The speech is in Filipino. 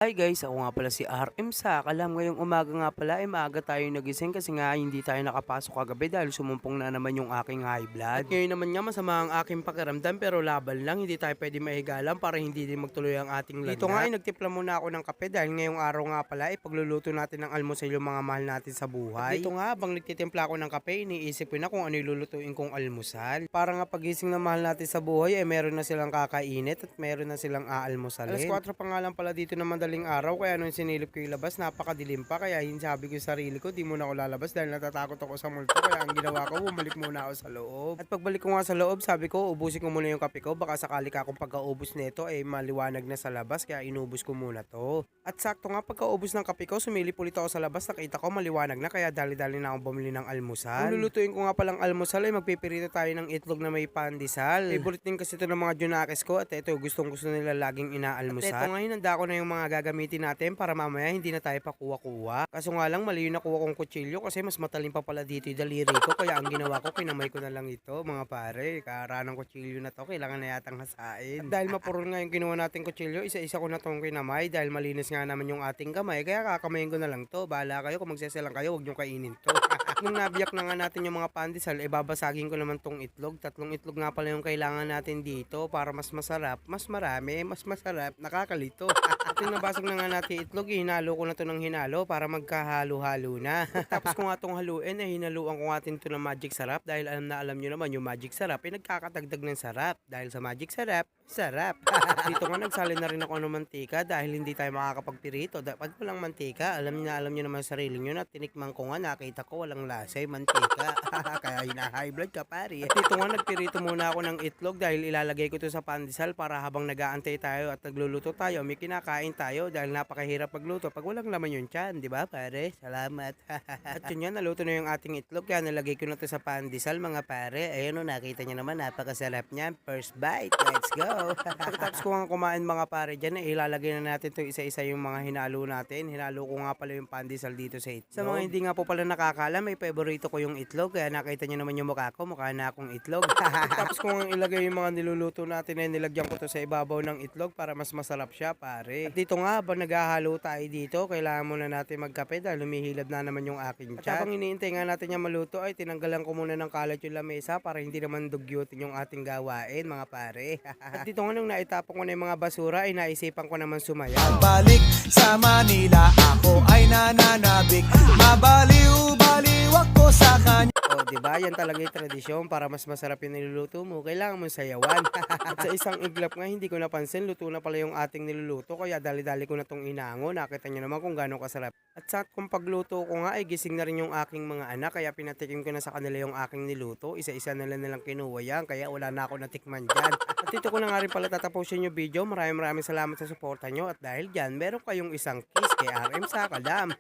Hi guys, ako nga pala si RM sa Alam ngayong umaga nga pala ay maaga tayo nagising kasi nga hindi tayo nakapasok kagabi dahil sumumpong na naman yung aking high blood. At ngayon naman nga masama ang aking pakiramdam pero laban lang, hindi tayo pwede mahigalan para hindi din magtuloy ang ating lagnat. Dito nga ay nagtimpla muna ako ng kape dahil ngayong araw nga pala ay pagluluto natin ng almusal yung mga mahal natin sa buhay. At dito nga habang nagtitimpla ako ng kape, iniisip ko na kung ano ilulutuin kong almusal. Para nga pagising na mahal natin sa buhay ay meron na silang kakainit at meron na silang aalmusalin. Alas 4 pa nga lang pala dito naman madaling araw kaya nung sinilip ko yung labas napakadilim pa kaya sabi ko sa sarili ko di muna ako lalabas dahil natatakot ako sa multo kaya ang ginawa ko bumalik muna ako sa loob. At pagbalik ko nga sa loob sabi ko ubusin ko muna yung kape ko baka sakali ka akong pagkaubos nito ay maliwanag na sa labas kaya inubos ko muna to. At sakto nga pagkaubos ng kape ko sumilip ulit ako sa labas nakita ko maliwanag na kaya dali-dali na akong bumili ng almusal. Ang lulutuin ko nga palang almusal ay magpipirito tayo ng itlog na may pandesal. Favorite din kasi ito ng mga junakis ko at ito gustong gusto nila laging inaalmusal. At ito ngayon handa ko na yung mga gagamitin natin para mamaya hindi na tayo pakuha-kuha. Kaso nga lang mali yung nakuha kong kutsilyo kasi mas matalim pa pala dito yung daliri ko kaya ang ginawa ko kinamay ko na lang ito mga pare. Kara ng kutsilyo na to kailangan na yatang hasain. At dahil mapurol nga yung kinuha natin kutsilyo isa-isa ko na tong kinamay dahil malinis nga naman yung ating kamay kaya kakamayin ko na lang to. Bahala kayo kung magseselang kayo huwag nyo kainin to. Nung nabiyak na nga natin yung mga pandesal, babasagin ko naman tong itlog. Tatlong itlog nga pala yung kailangan natin dito para mas masarap, mas marami, mas masarap, nakakalito. At yung nabasag na nga natin itlog, hinalo ko na to ng hinalo para magkahalo-halo na. Tapos ko nga tong haluin, hinaluan ko nga to ng magic sarap dahil alam na alam nyo naman yung magic sarap, nagkakatagdag ng sarap. Dahil sa magic sarap, sarap. Dito nga nagsali na rin ako ng mantika dahil hindi tayo makakapagpirito. Dapat walang mantika, alam nyo naman sarili nyo na tinikman ko nga nakita ko walang lasay mantika. Kaya hina-high blood ka pare. At dito nga nagpirito muna ako ng itlog dahil ilalagay ko to sa pandesal para habang nag-aantay tayo at nagluluto tayo, may kinakain tayo dahil napakahirap magluto pag walang laman yung tiyan, di ba pare? Salamat. At yun yan, naluto na yung ating itlog kaya nalagay ko na to sa pandesal mga pare. Ayun o, nakita nyo naman napakasarap niyan. First bite, let's go. Pagkatapos ko nga kumain mga pare dyan, ilalagay na natin to isa-isa yung mga hinalo natin. Hinalo ko nga pala yung pandesal dito sa itlog. Sa mga hindi nga po pala nakakala, may favorito ko yung itlog kaya nakita nyo naman yung mukha ko, mukha na akong itlog. Tapos kung ilagay yung mga niluluto natin ay nilagyan ko to sa ibabaw ng itlog para mas masarap siya pare. At dito nga habang naghahalo tayo dito, kailangan muna natin magkape dahil lumihilab na naman yung aking tiyan. At habang iniintay nga natin yung maluto ay tinanggalan ko muna ng kalat yung lamesa para hindi naman dugyutin yung ating gawain mga pare. At dito nga nung naitapon ko na yung mga basura ay naisipan ko naman sumayaw. Balik sa Manila, ako ay nananabik. Mabaliw-baliw ako sa kanya. O, diba? Yan talaga yung tradisyon para mas masarap yung niluluto mo. Kailangan mo sayawan. At sa isang iglap nga, hindi ko napansin, luto na pala yung ating niluluto. Kaya dali-dali ko na tong inango. Nakita nyo naman kung gaano kasarap. At sa kung pagluto ko nga, ay gising na rin yung aking mga anak. Kaya pinatikim ko na sa kanila yung aking niluto. Isa-isa na lang nilang kinuha yan. Kaya wala na ako natikman dyan. At dito ko na nga rin pala tatapusin yung video. Maraming salamat sa suporta nyo. At dahil dyan, meron kayong isang kiss kay RM sa Kalam.